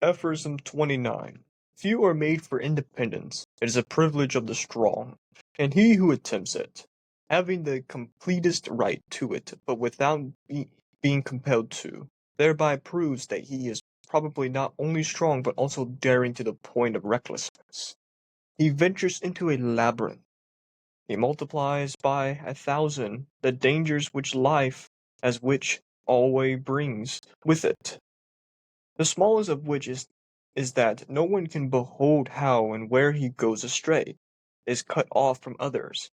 Aphorism 29. Few are made for independence. It is a privilege of the strong, and he who attempts it, having the completest right to it, but without being compelled to, thereby proves that he is probably not only strong but also daring to the point of recklessness. He ventures into a labyrinth. He multiplies by 1,000 the dangers which life, as which always brings with it. The smallest of which is that no one can behold how and where he goes astray, is cut off from others,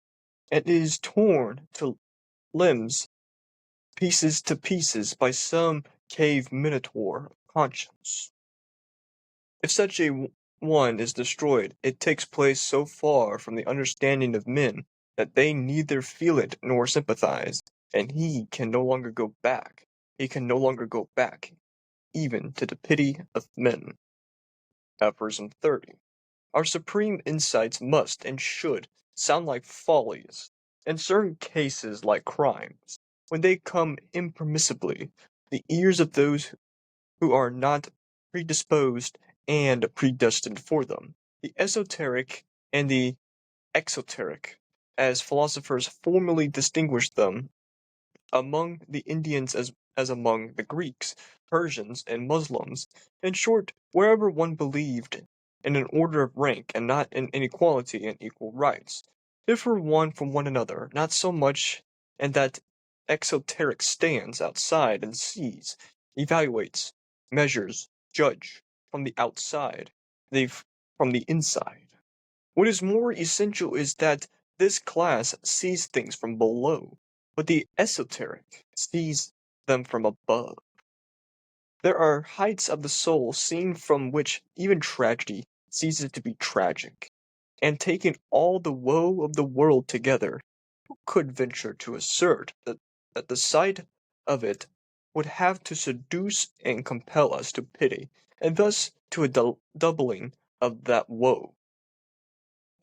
and is torn to limbs, pieces to pieces, by some cave minotaur of conscience. If such a one is destroyed, it takes place so far from the understanding of men that they neither feel it nor sympathize, and he can no longer go back. He can no longer go back, even to the pity of men. Aphorism 30. Our supreme insights must and should sound like follies, in certain cases like crimes, when they come impermissibly the ears of those who are not predisposed and predestined for them. The esoteric and the exoteric, as philosophers formerly distinguished them, among the Indians as among the Greeks, Persians, and Muslims, in short, wherever one believed in an order of rank and not in inequality and equal rights, differ one from one another, not so much in that exoteric stands outside and sees, evaluates, measures, judge from the outside, they from the inside. What is more essential is that this class sees things from below, but the esoteric sees them from above. There are heights of the soul seen from which even tragedy ceases to be tragic, and taking all the woe of the world together, who could venture to assert that the sight of it would have to seduce and compel us to pity, and thus to a doubling of that woe?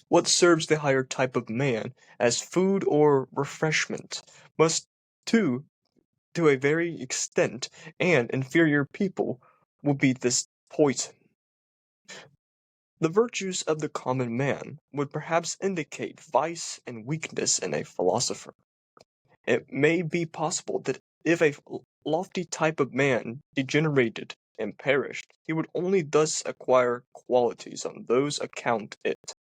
What serves the higher type of man as food or refreshment must, too, to a very extent, and inferior people will be this poison. The virtues of the common man would perhaps indicate vice and weakness in a philosopher. It may be possible that if a lofty type of man degenerated and perished, he would only thus acquire qualities on those account it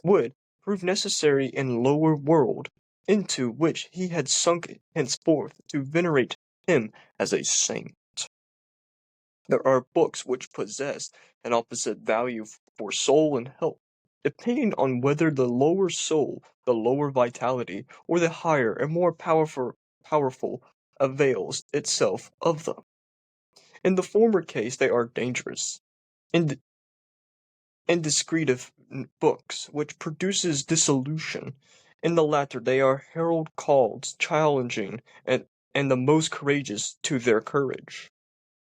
would prove necessary in lower world, into which he had sunk henceforth to venerate him as a saint. There are books which possess an opposite value for soul and health, depending on whether the lower soul, the lower vitality, or the higher and more powerful avails itself of them. In the former case they are dangerous, indiscreet books, which produces dissolution. In the latter they are herald calls challenging and the most courageous to their courage.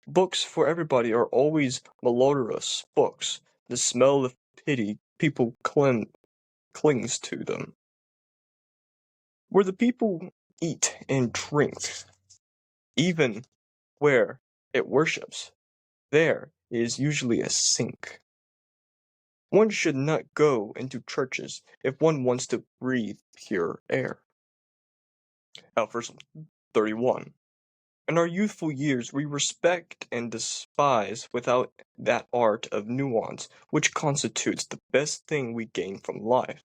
Books for everybody are always malodorous books. The smell of pity people clings to them. Where the people eat and drink, even where it worships, there is usually a sink. One should not go into churches if one wants to breathe pure air. Aphorism 31. In our youthful years we respect and despise without that art of nuance which constitutes the best thing we gain from life.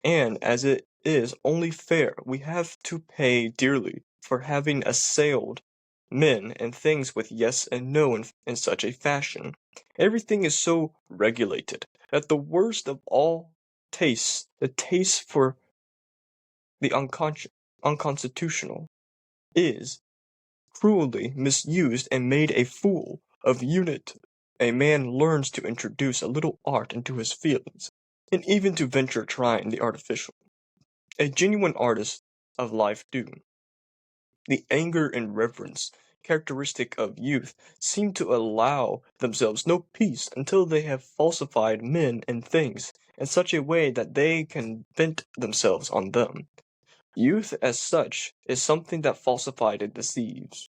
And as it is only fair, we have to pay dearly for having assailed men and things with yes and no in such a fashion. Everything is so regulated that the worst of all tastes, the taste for the unconstitutional, is cruelly misused and made a fool of unit. A man learns to introduce a little art into his feelings, and even to venture trying the artificial. A genuine artist of life do. The anger and reverence characteristic of youth seem to allow themselves no peace until they have falsified men and things in such a way that they can vent themselves on them. Youth as such is something that falsified and deceives.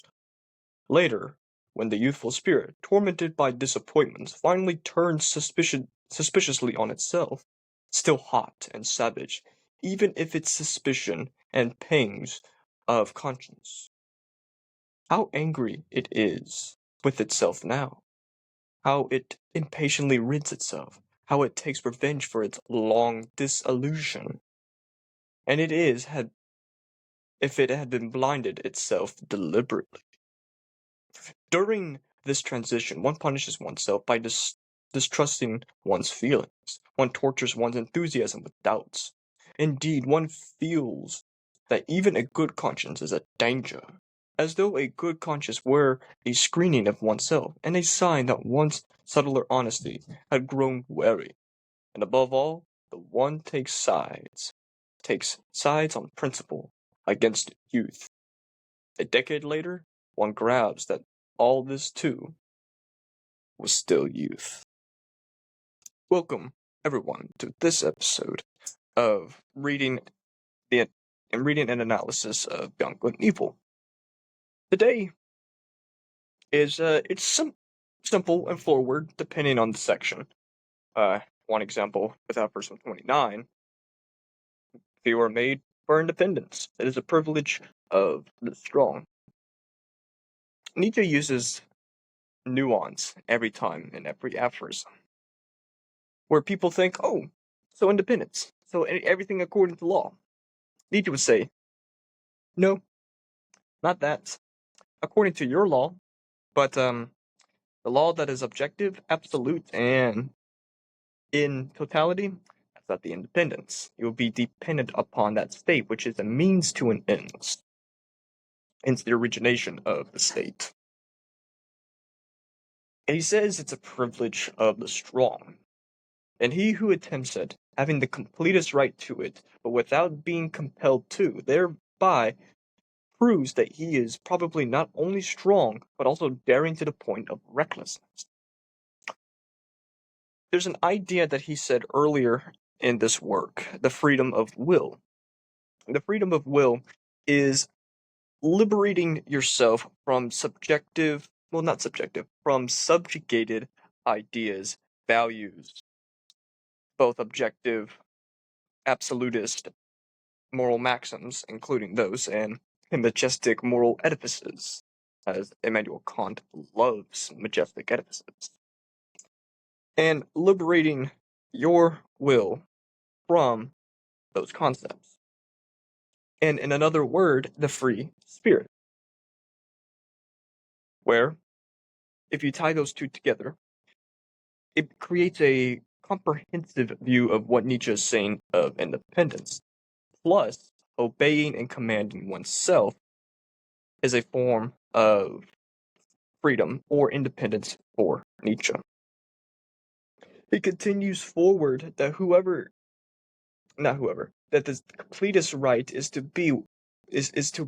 Later, when the youthful spirit, tormented by disappointments, finally turns suspiciously on itself, still hot and savage, even if its suspicion and pangs of conscience. How angry it is with itself now, how it impatiently rids itself, how it takes revenge for its long disillusion. And it is had if it had been blinded itself deliberately. During this transition, one punishes oneself by distrusting one's feelings. One tortures one's enthusiasm with doubts. Indeed, one feels that even a good conscience is a danger, as though a good conscience were a screening of oneself and a sign that one's subtler honesty had grown weary. And above all, the one takes sides on principle against youth. A decade later, one grabs that all this too was still youth. Welcome, everyone, to this episode of reading and analysis of Beyond Good and Evil. Today is simple and forward depending on the section. One example with Aphorism 29: few are made for independence. It is a privilege of the strong. Nietzsche uses nuance every time in every aphorism, where people think, oh, so independence, so everything according to law. Nietzsche would say, no, not that. According to your law, but the law that is objective, absolute, and in totality, that's not the independence. It will be dependent upon that state, which is a means to an end, hence the origination of the state. And he says it's a privilege of the strong. And he who attempts it, having the completest right to it, but without being compelled to, thereby proves that he is probably not only strong, but also daring to the point of recklessness. There's an idea that he said earlier in this work, the freedom of will. The freedom of will is liberating yourself from from subjugated ideas, values, both objective, absolutist, moral maxims, including those, and majestic moral edifices, as Immanuel Kant loves majestic edifices. And liberating your will from those concepts. And in another word, the free spirit. Where, if you tie those two together, it creates a comprehensive view of what Nietzsche is saying of independence. Plus, obeying and commanding oneself is a form of freedom or independence for Nietzsche. He continues forward that that the completest right is to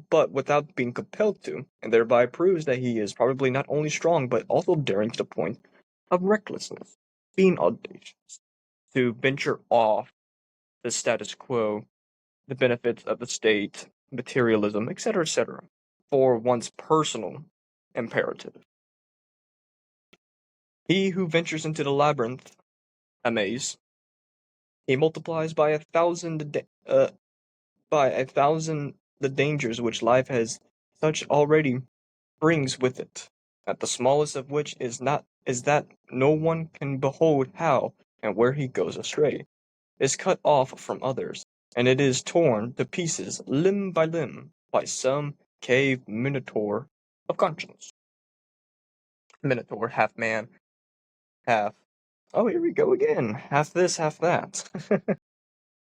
but without being compelled to, and thereby proves that he is probably not only strong but also daring to the point of recklessness, being audacious, to venture off the status quo, the benefits of the state, materialism, etc., for one's personal imperative. He who ventures into the labyrinth, a maze, he multiplies by 1,000 the dangers which life has such already brings with it, at the smallest of which is that no one can behold how and where he goes astray, is cut off from others, and it is torn to pieces limb by some cave minotaur of conscience. Minotaur, half man, half, oh, here we go again, half this, half that.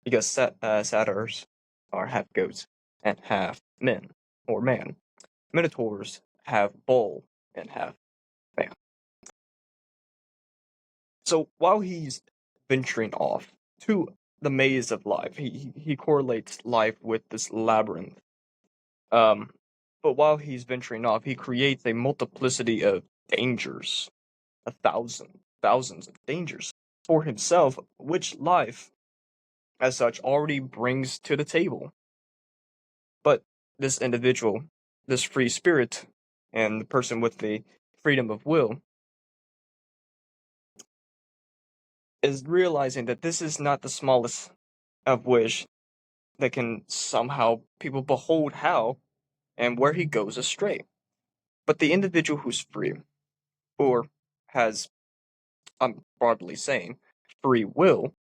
Because satyrs are half goats and half men, or man. Minotaurs have bull and half man. So while he's venturing off to the maze of life, he correlates life with this labyrinth. But while he's venturing off, he creates a multiplicity of dangers, thousands of dangers for himself, which life, as such, already brings to the table. But this individual, this free spirit, and the person with the freedom of will is realizing that this is not the smallest of wish that can somehow people behold how and where he goes astray. But the individual who's free, or has, I'm broadly saying, free will,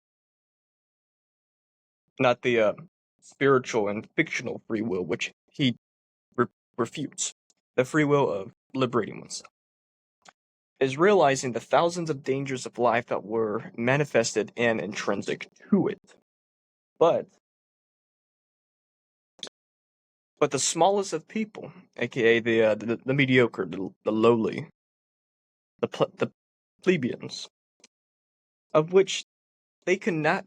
not the spiritual and fictional free will, which he re- refutes, the free will of liberating oneself, is realizing the thousands of dangers of life that were manifested and intrinsic to it. But the smallest of people, aka the mediocre, the lowly, the plebeians, of which they cannot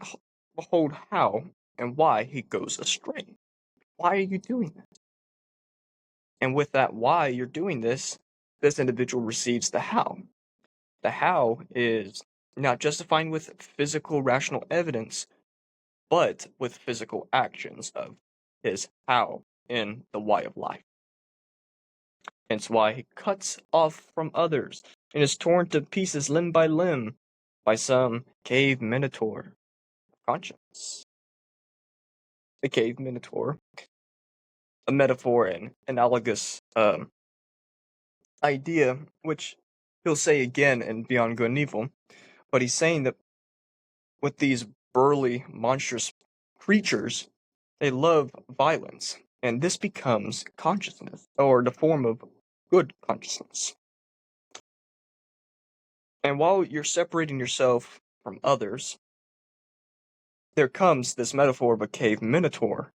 behold how and why he goes astray. Why are you doing that? And with that why you're doing this, this individual receives the how. The how is not justifying with physical rational evidence, but with physical actions of his how in the why of life. Hence why he cuts off from others and is torn to pieces limb by limb by some cave minotaur conscience. The cave minotaur, a metaphor and analogous idea, which he'll say again in Beyond Good and Evil, but he's saying that with these burly, monstrous creatures, they love violence, and this becomes consciousness, or the form of good consciousness. And while you're separating yourself from others, there comes this metaphor of a cave minotaur,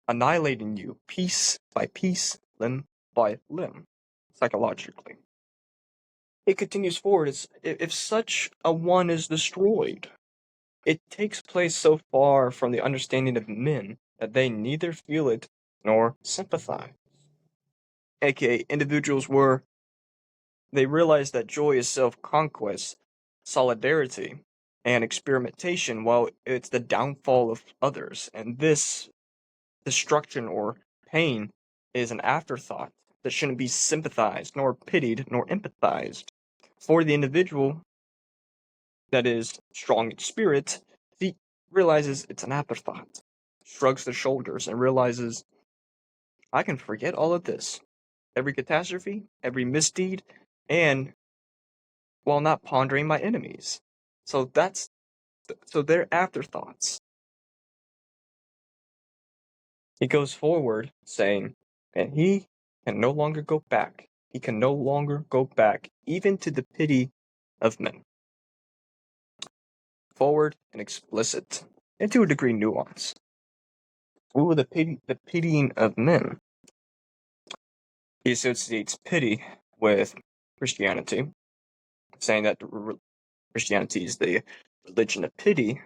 annihilating you piece by piece, limb by limb, psychologically. It continues forward as if such a one is destroyed. It takes place so far from the understanding of men that they neither feel it nor sympathize. AKA, individuals where they realize that joy is self conquest, solidarity, and experimentation, while it's the downfall of others. And this destruction or pain is an afterthought that shouldn't be sympathized, nor pitied, nor empathized. For the individual that is strong in spirit, he realizes it's an afterthought, shrugs the shoulders, and realizes, I can forget all of this. Every catastrophe, every misdeed, and while not pondering my enemies. So they're afterthoughts. He goes forward saying, and he can no longer go back. He can no longer go back, even to the pity of men. Forward and explicit, and to a degree nuanced. Ooh, the pitying of men. He associates pity with Christianity, saying that Christianity is the religion of pity,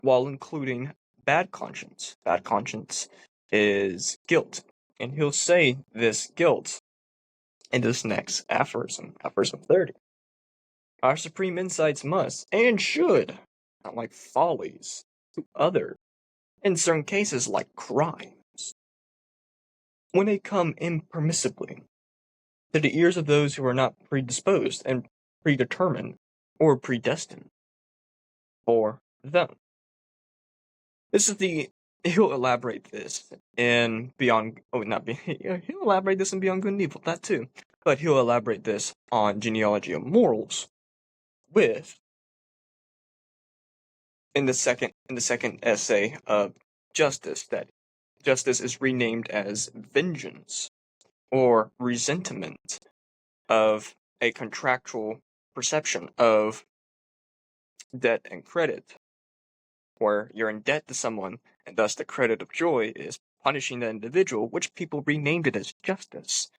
while including bad conscience. Bad conscience is guilt. And he'll say this guilt in this next aphorism, Aphorism 30. Our supreme insights must, and should, not like follies to others, in certain cases like crimes, when they come impermissibly to the ears of those who are not predisposed and predetermined or predestined for them. This is the he'll elaborate this in Beyond he'll elaborate this in Beyond Good and Evil, that too. But he'll elaborate this on Genealogy of Morals with in the second essay of Justice, that justice is renamed as vengeance or resentment of a contractual perception of debt and credit, where you're in debt to someone, and thus the credit of joy is punishing the individual, which people renamed it as justice,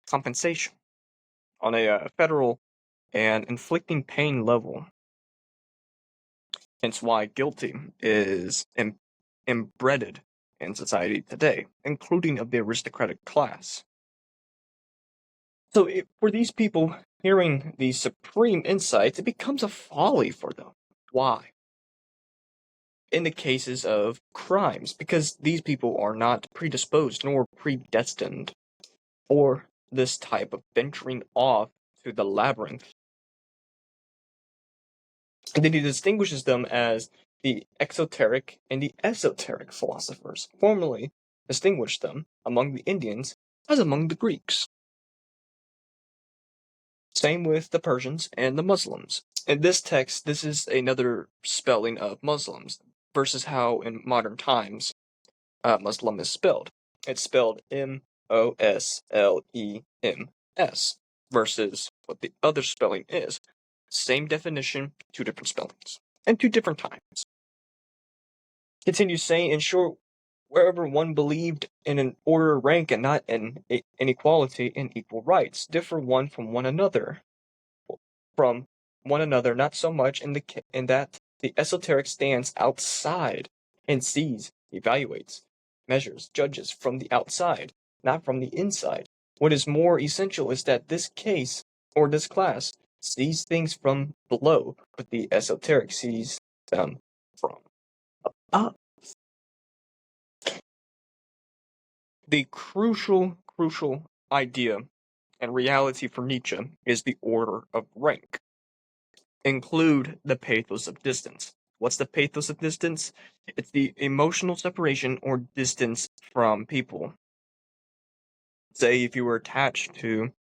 compensation, on a federal and inflicting pain level. Hence why guilty is embedded in society today, including of the aristocratic class. So for these people hearing these supreme insights, it becomes a folly for them. Why? In the cases of crimes, because these people are not predisposed nor predestined for this type of venturing off to the labyrinth. And then he distinguishes them as the exoteric and the esoteric philosophers, formerly distinguished them among the Indians as among the Greeks. Same with the Persians and the Muslims. In this text, this is another spelling of Muslims versus how in modern times Muslim is spelled. It's spelled Moslems versus what the other spelling is. Same definition, two different spellings, and two different times. Continues saying, in short, wherever one believed in an order rank and not in inequality and equal rights, differ one from one another. Not so much in that the esoteric stands outside and sees, evaluates, measures, judges from the outside, not from the inside. What is more essential is that this case, or this class, sees things from below, but the esoteric sees them from above. The crucial idea and reality for Nietzsche is the order of rank. Include the pathos of distance. What's the pathos of distance? It's the emotional separation or distance from people. Say if you were attached to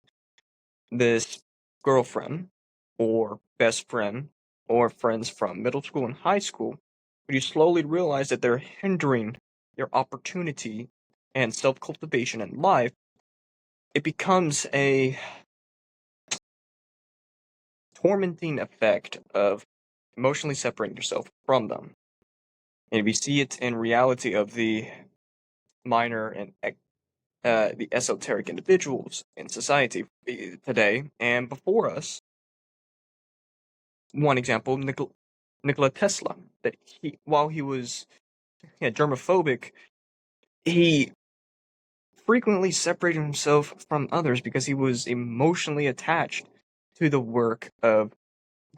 this girlfriend or best friend or friends from middle school and high school, but you slowly realize that they're hindering your opportunity and self-cultivation in life, it becomes a tormenting effect of emotionally separating yourself from them. And if you see it in reality of the minor and the esoteric individuals in society today and before us, one example, Nikola Tesla, that while he was germophobic, he frequently separated himself from others because he was emotionally attached to the work of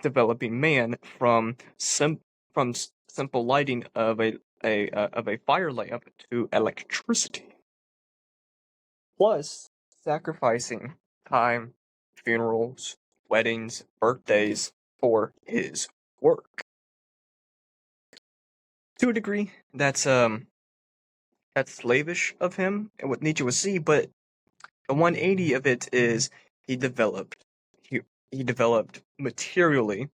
developing man from simple lighting of a fire lamp to electricity. Plus, sacrificing time, funerals, weddings, birthdays for his work. To a degree, that's slavish of him and what Nietzsche would see, but the 180 of it is he developed he developed materially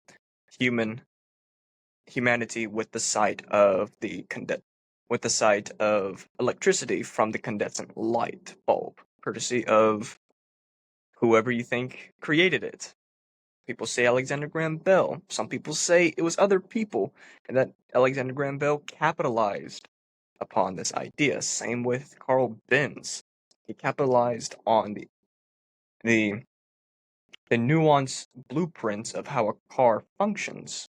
humanity with the sight of electricity from the condensing light bulb, courtesy of whoever you think created it. People say Alexander Graham Bell. Some people say it was other people, and that Alexander Graham Bell capitalized upon this idea. Same with Carl Benz. He capitalized on the nuanced blueprints of how a car functions.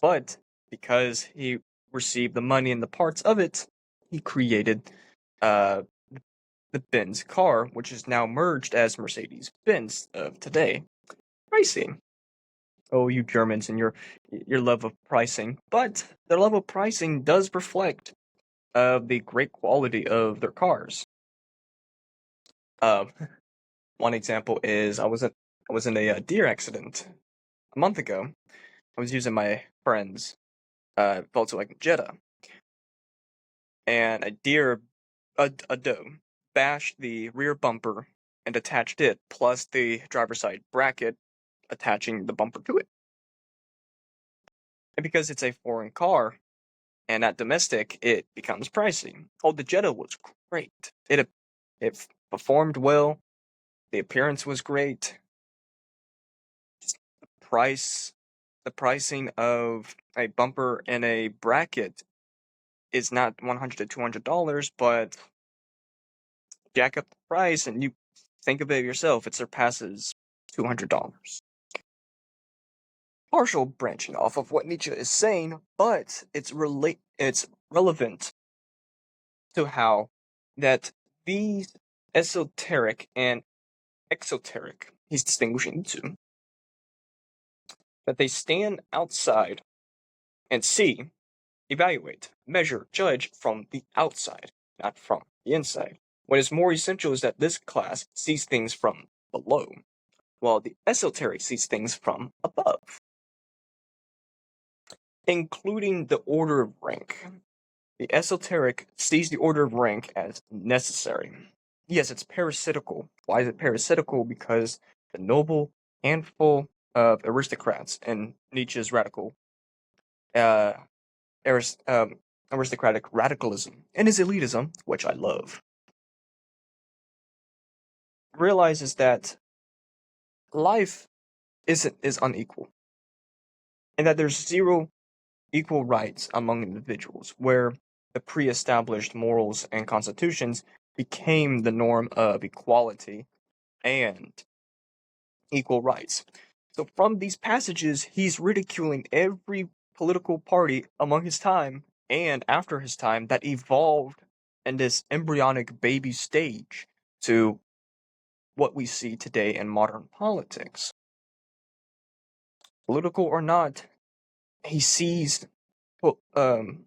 But because he received the money and the parts of it, he created uh, the Benz car, which is now merged as Mercedes-Benz of today. Pricing. Oh, you Germans and your love of pricing. But their love of pricing does reflect the great quality of their cars. Uh, one example is I was in a deer accident a month ago. I was using my friend's Volkswagen Jetta, and a doe, bashed the rear bumper and attached it, plus the driver's side bracket attaching the bumper to it. And because it's a foreign car and not domestic, it becomes pricey. Oh, the Jetta was great. It performed well. The appearance was great. The pricing of a bumper and a bracket is not $100 to $200, but jack up the price and you think of it yourself, it surpasses $200. Partial branching off of what Nietzsche is saying, but it's relevant to how that these esoteric and exoteric, he's distinguishing the two, that they stand outside and see, evaluate, measure, judge from the outside, not from the inside. What is more essential is that this class sees things from below, while the esoteric sees things from above, including the order of rank. The esoteric sees the order of rank as necessary. Yes, it's parasitical. Why is it parasitical? Because the noble handful of aristocrats in Nietzsche's uh, aristocratic radicalism and his elitism, which I love, realizes that life is unequal, and that there's zero equal rights among individuals, where the pre-established morals and constitutions became the norm of equality and equal rights. So from these passages, he's ridiculing every political party among his time and after his time that evolved in this embryonic baby stage to what we see today in modern politics. Political or not, he sees um,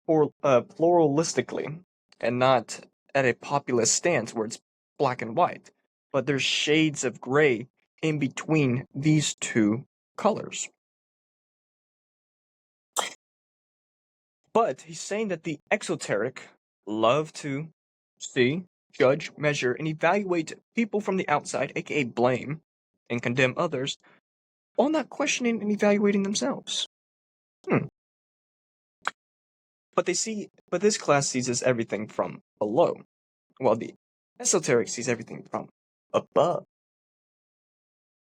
pluralistically and not at a populist stance where it's black and white, but there's shades of gray in between these two colors. But he's saying that the exoteric love to see, judge, measure, and evaluate people from the outside, aka blame and condemn others, while not questioning and evaluating themselves. Hmm. But this class sees everything from below, while the esoteric sees everything from above.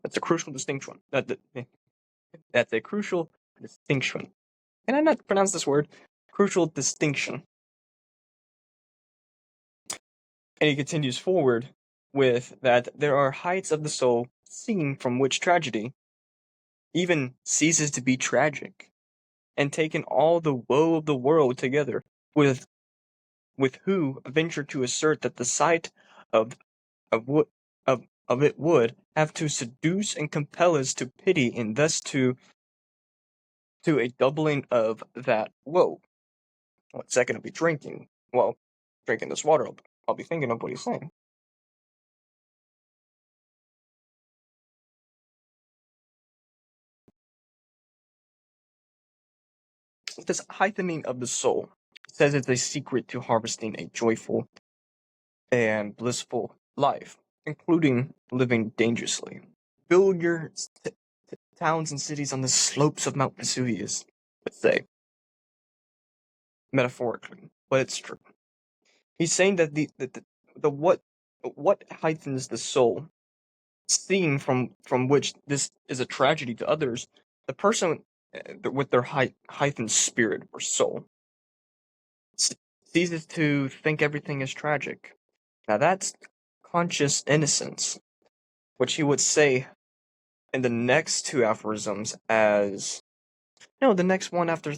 That's a crucial distinction. That's a crucial distinction. Can I not pronounce this word? Crucial distinction. And he continues forward with that there are heights of the soul seen from which tragedy even ceases to be tragic, and taken all the woe of the world together with who venture to assert that the sight of of what of it would have to seduce and compel us to pity, and thus to a doubling of that woe. What second I'll be drinking? Well, drinking this water, I'll be thinking of what he's saying. This heightening of the soul says it's a secret to harvesting a joyful and blissful life, including living dangerously. Build your towns and cities on the slopes of Mount Vesuvius, let's say, metaphorically, but it's true. He's saying that the what heightens the soul, seeing from which this is a tragedy to others, the person with their heightened spirit or soul ceases to think everything is tragic. Now that's conscious innocence, which he would say in the next two aphorisms as no, the next one after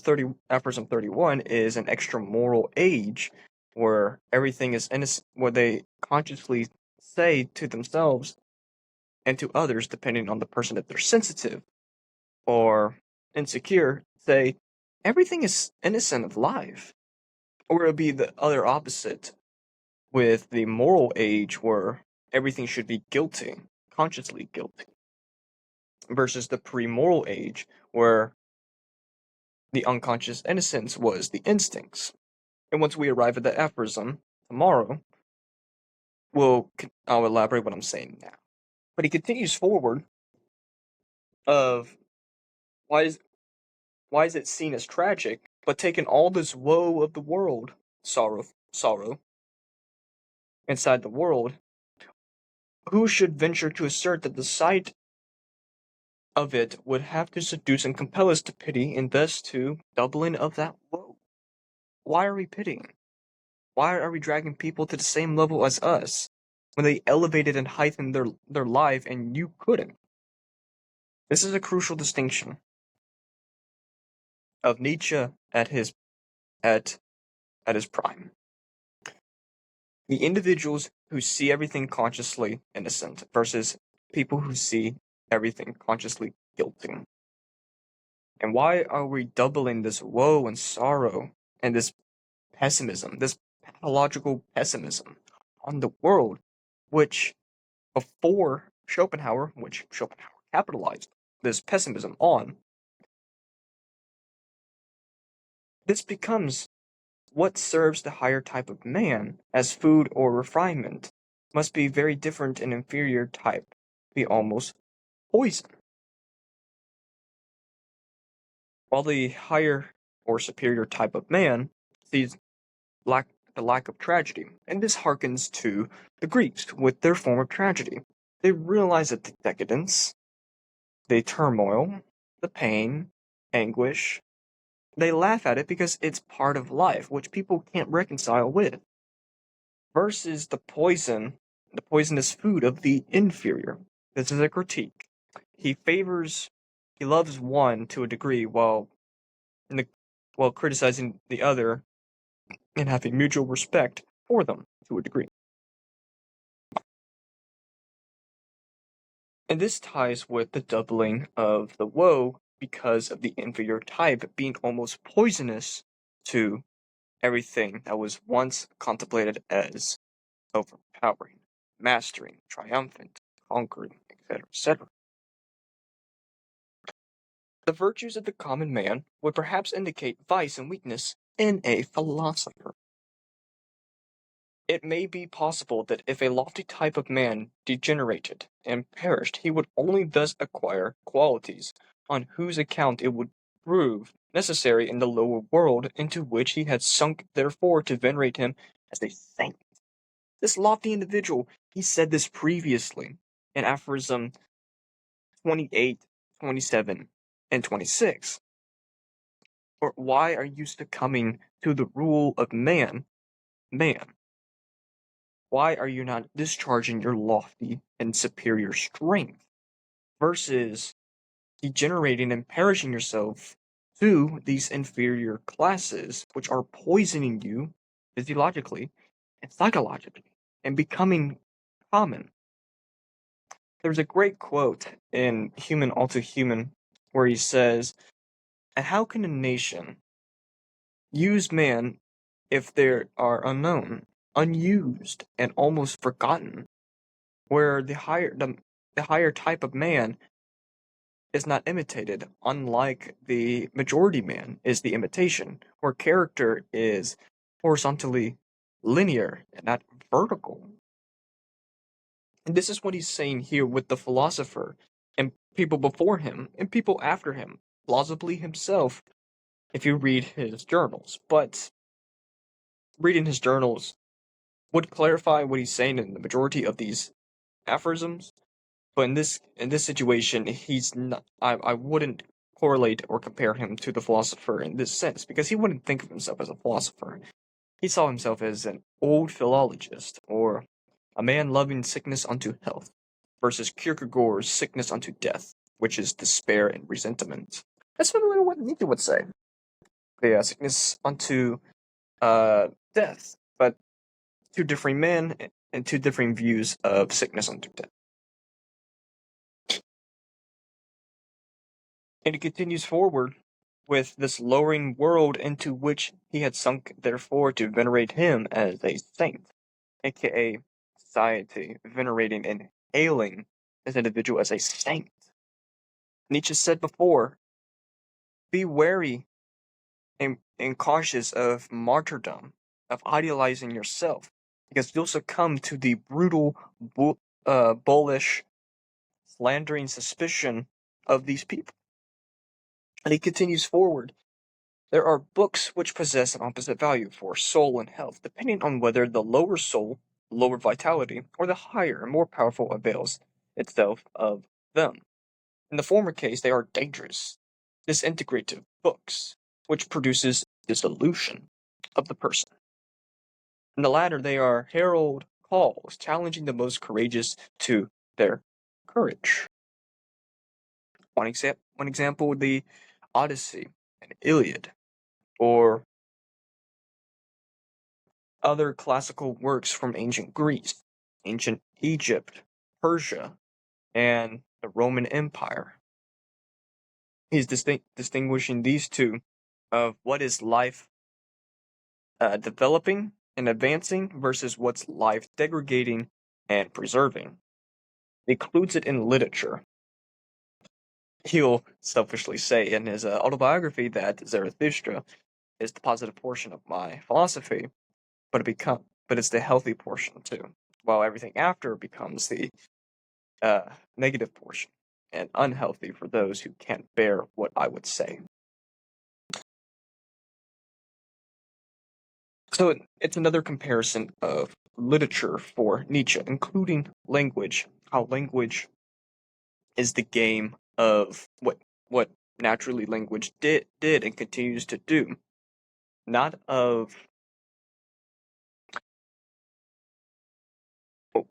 aphorism 31 is an extra moral age, where everything is innocent, where they consciously say to themselves and to others, depending on the person, if they're sensitive or insecure, say everything is innocent of life. Or it would be the other opposite with the moral age, where everything should be guilty, consciously guilty, versus the pre-moral age, where the unconscious innocence was the instincts. And once we arrive at the aphorism tomorrow, I'll elaborate what I'm saying now. But he continues forward of why is why is it seen as tragic, but taking all this woe of the world, sorrow inside the world, who should venture to assert that the sight of it would have to seduce and compel us to pity, and thus to doubling of that woe? Why are we pitying? Why are we dragging people to the same level as us when they elevated and heightened their life and you couldn't? This is a crucial distinction of Nietzsche at at his prime. The individuals who see everything consciously innocent versus people who see everything consciously guilty. And why are we doubling this woe and sorrow and this pessimism, this pathological pessimism on the world, which before Schopenhauer, which Schopenhauer capitalized this pessimism on, this becomes what serves the higher type of man as food or refinement must be very different and inferior type, be almost poison. While the higher or superior type of man sees lack the lack of tragedy, and this harkens to the Greeks with their form of tragedy. They realize that the decadence, the turmoil, the pain, anguish, they laugh at it because it's part of life, which people can't reconcile with. Versus the poisonous food of the inferior. This is a critique. He favors, he loves one to a degree while criticizing the other and having mutual respect for them to a degree. And this ties with the doubling of the woe because of the inferior type being almost poisonous to everything that was once contemplated as overpowering, mastering, triumphant, conquering, etc., etc. The virtues of the common man would perhaps indicate vice and weakness in a philosopher. It may be possible that if a lofty type of man degenerated and perished, he would only thus acquire qualities on whose account it would prove necessary in the lower world into which he had sunk therefore to venerate him as a saint. This lofty individual, he said this previously in Aphorism 28, 27, and 26. Or why are you succumbing to the rule of man? Why are you not discharging your lofty and superior strength versus degenerating and perishing yourself to these inferior classes, which are poisoning you physiologically and psychologically and becoming common? There's a great quote in Human All Too Human where he says, "And how can a nation use man if they are unknown, unused, and almost forgotten, where the higher type of man is not imitated, unlike the majority man is the imitation, where character is horizontally linear and not vertical." And this is what he's saying here with the philosopher and people before him and people after him, plausibly himself, if you read his journals. But reading his journals would clarify what he's saying in the majority of these aphorisms. But in this situation, he's not. I wouldn't correlate or compare him to the philosopher in this sense because he wouldn't think of himself as a philosopher. He saw himself as an old philologist or a man loving sickness unto health, versus Kierkegaard's sickness unto death, which is despair and resentment. That's similar to what Nietzsche would say. The sickness unto death, but two different men and two different views of sickness unto death. And he continues forward with this lowering world into which he had sunk therefore to venerate him as a saint, aka society venerating and hailing this individual as a saint. Nietzsche said before, be wary and cautious of martyrdom, of idealizing yourself, because you'll succumb to the brutal, bullish, slandering suspicion of these people. And he continues forward. There are books which possess an opposite value for soul and health, depending on whether the lower soul, lower vitality, or the higher and more powerful avails itself of them. In the former case, they are dangerous, disintegrative books, which produces dissolution of the person. In the latter, they are herald calls, challenging the most courageous to their courage. One example, the Odyssey and Iliad, or other classical works from ancient Greece, ancient Egypt, Persia, and the Roman Empire. He's distinguishing these two of what is life developing and advancing versus what's life degrading and preserving. He includes it in literature. He'll selfishly say in his autobiography that Zarathustra is the positive portion of my philosophy, but it's the healthy portion too, while everything after becomes the negative portion and unhealthy for those who can't bear what I would say. So it's another comparison of literature for Nietzsche, including language, how language is the game of what naturally language did and continues to do, not of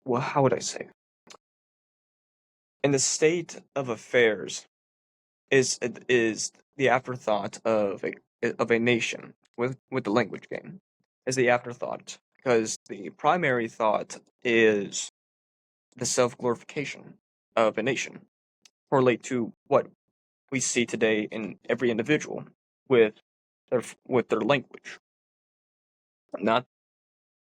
well, how would I say? In the state of affairs is the afterthought of a nation with the language game is the afterthought because the primary thought is the self glorification of a nation correlate to what we see today in every individual with with their language, not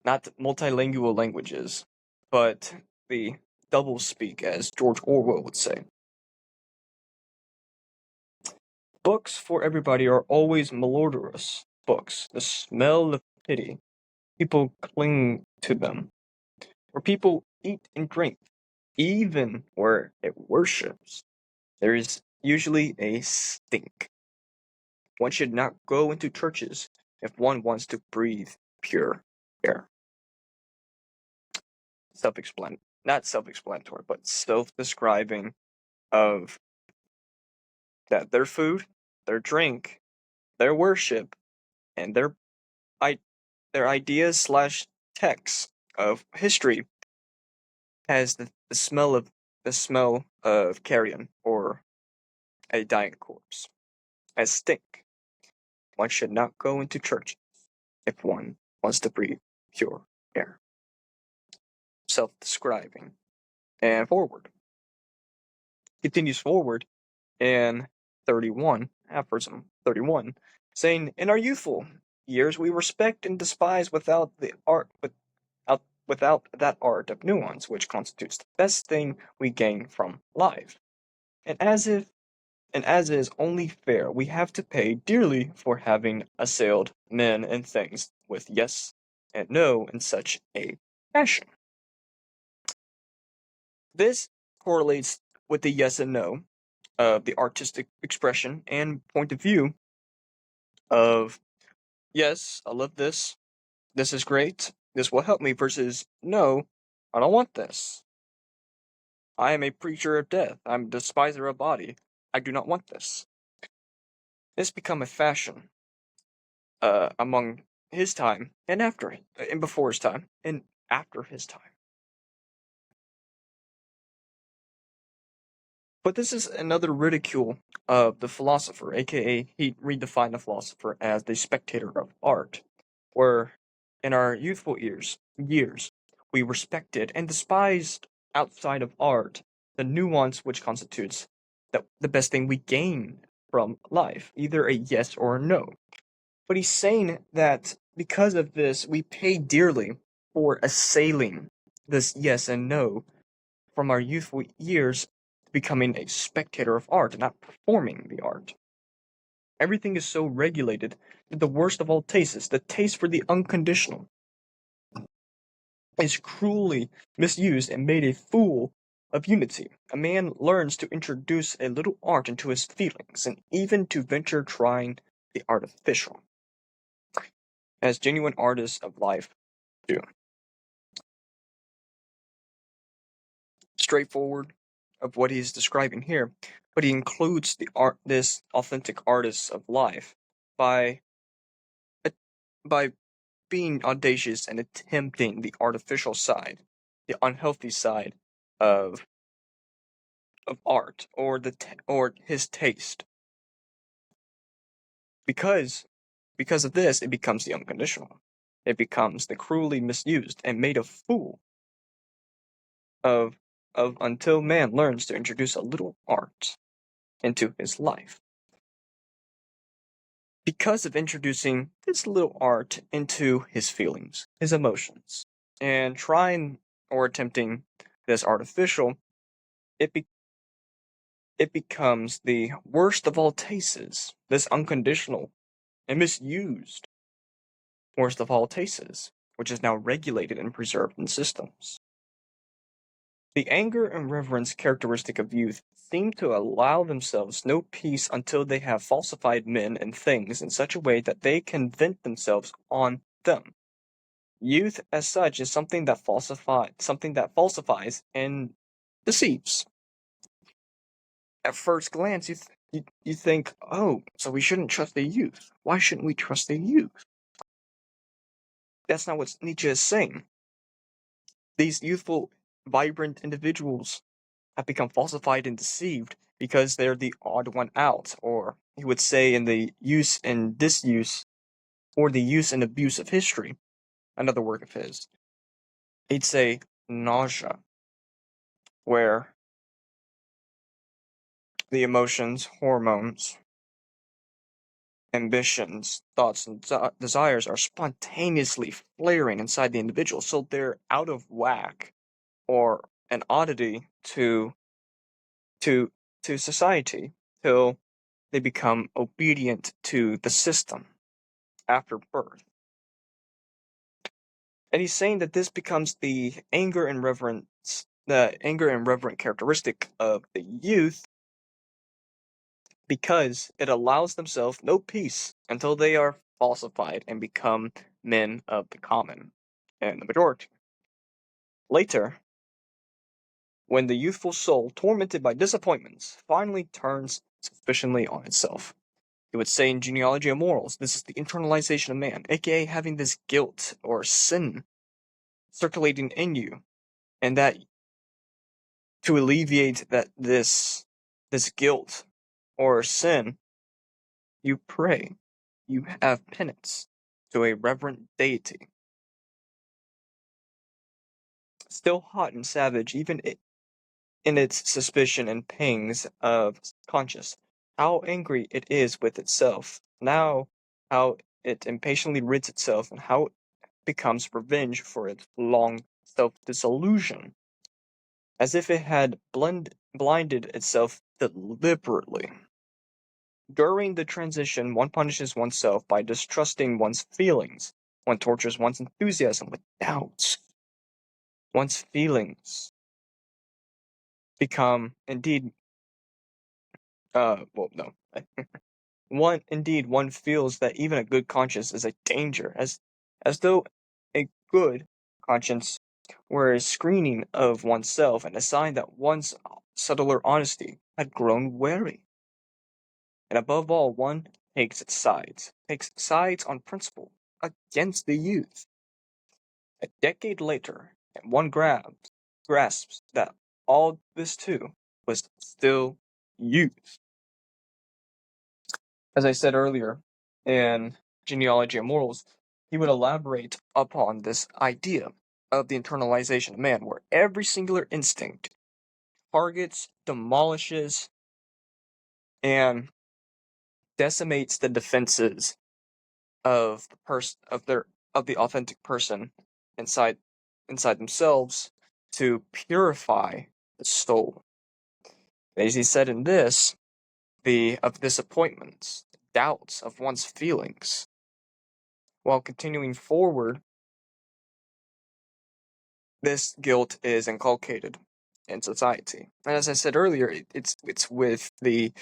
not multilingual languages, but the double speak, as George Orwell would say. Books for everybody are always malodorous books, the smell of pity. People cling to them, where people eat and drink, even where it worships. There is usually a stink. One should not go into churches if one wants to breathe pure air. Not self-explanatory, but self-describing of that their food, their drink, their worship, and I their ideas slash texts of history has the smell of carrion or a dying corpse. As stink. One should not go into churches if one wants to breathe pure air. Self-describing. And forward. Continues forward in 31, Aphorism 31, saying, "In our youthful years we respect and despise without that art of nuance which constitutes the best thing we gain from life. And as is only fair, we have to pay dearly for having assailed men and things with yes and no in such a fashion." This correlates with the yes and no of the artistic expression and point of view of yes, I love this. This is great. This will help me versus no, I don't want this. I am a preacher of death. I'm a despiser of body. I do not want this. This become a fashion among his time and and before his time and after his time. But this is another ridicule of the philosopher, aka he redefined the philosopher as the spectator of art, where in our youthful years, we respected and despised outside of art the nuance which constitutes the best thing we gain from life, either a yes or a no. But he's saying that because of this, we pay dearly for assailing this yes and no from our youthful years to becoming a spectator of art and not performing the art. Everything is so regulated that the worst of all tastes, the taste for the unconditional, is cruelly misused and made a fool of unity. A man learns to introduce a little art into his feelings and even to venture trying the artificial, as genuine artists of life do. Straightforward of what he's describing here, but he includes this authentic artist of life by by being audacious and attempting the artificial side, the unhealthy side of art or his taste. Because of this, it becomes the unconditional. It becomes the cruelly misused and made a fool of until man learns to introduce a little art into his life. because of introducing this little art into his feelings, his emotions, and trying or attempting this artificial, it be- it becomes the worst of all tastes, this unconditional and misused worst of all tastes, which is now regulated and preserved in systems. The anger and reverence characteristic of youth seem to allow themselves no peace until they have falsified men and things in such a way that they can vent themselves on them. Youth, as such, is something that falsifies and deceives. At first glance, you think, oh, so we shouldn't trust the youth. Why shouldn't we trust the youth? That's not what Nietzsche is saying. These youthful, vibrant individuals have become falsified and deceived because they're the odd one out, or he would say in the use and disuse, or the use and abuse of history, another work of his. He'd say nausea, where the emotions, hormones, ambitions, thoughts, and desires are spontaneously flaring inside the individual, so they're out of whack or an oddity to to society till they become obedient to the system after birth. And he's saying that this becomes the anger and reverent characteristic of the youth because it allows themselves no peace until they are falsified and become men of the common and the majority. Later, when the youthful soul, tormented by disappointments, finally turns sufficiently on itself. It would say in Genealogy of Morals, this is the internalization of man, aka having this guilt or sin circulating in you, and that to alleviate this guilt or sin, you pray, you have penance to a reverent deity, still hot and savage, even in its suspicion and pangs of conscience. How angry it is with itself, now how it impatiently rids itself, and how it becomes revenge for its long self-disillusion, as if it had blinded itself deliberately. During the transition, one punishes oneself by distrusting one's feelings. One tortures one's enthusiasm with doubts. One's feelings become indeed, well, no. One feels that even a good conscience is a danger, as though a good conscience were a screening of oneself and a sign that one's subtler honesty had grown wary. And above all, one takes sides on principle against the youth. A decade later, and one grasps that all this too was still youth. As I said earlier in Genealogy of Morals, he would elaborate upon this idea of the internalization of man, where every singular instinct targets, demolishes, and decimates the defenses of the person of the authentic person inside themselves to purify the soul. As he said in this, the of disappointments, doubts of one's feelings, while continuing forward, this guilt is inculcated in society. And as I said earlier, it's with the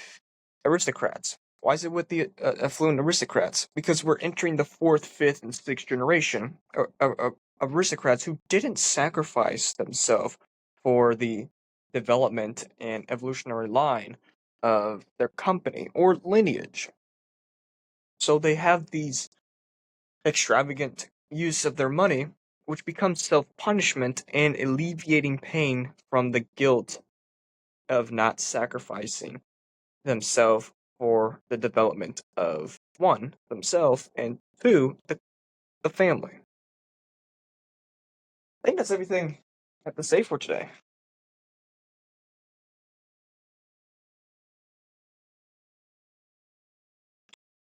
aristocrats. Why is it with the affluent aristocrats? Because we're entering the fourth, fifth, and sixth generation of aristocrats who didn't sacrifice themselves for the development and evolutionary line of their company or lineage. So they have these extravagant use of their money, which becomes self-punishment and alleviating pain from the guilt of not sacrificing themselves for the development of one, themselves, and two, the family. I think that's everything I have to say for today.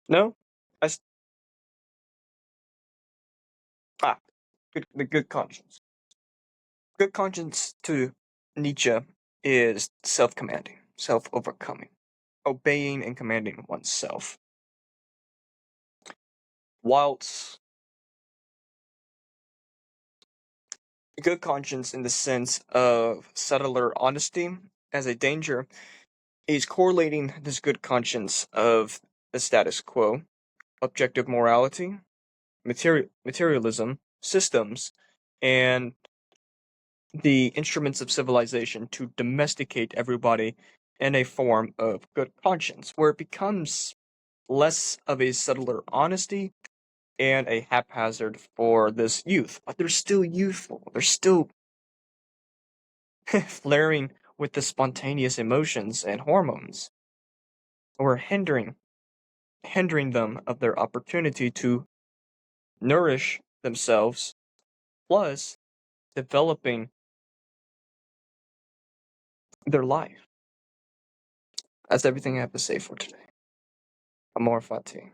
No? As ah, the good conscience. Good conscience to Nietzsche is self-commanding, self-overcoming, obeying and commanding oneself. Whilst good conscience in the sense of subtler honesty as a danger is correlating this good conscience of the status quo, objective morality, materialism, systems, and the instruments of civilization to domesticate everybody in a form of good conscience, where it becomes less of a subtler honesty and a haphazard for this youth. But they're still youthful. They're still flaring with the spontaneous emotions and hormones. Or hindering them of their opportunity to nourish themselves, plus developing their life. That's everything I have to say for today. Amor fati.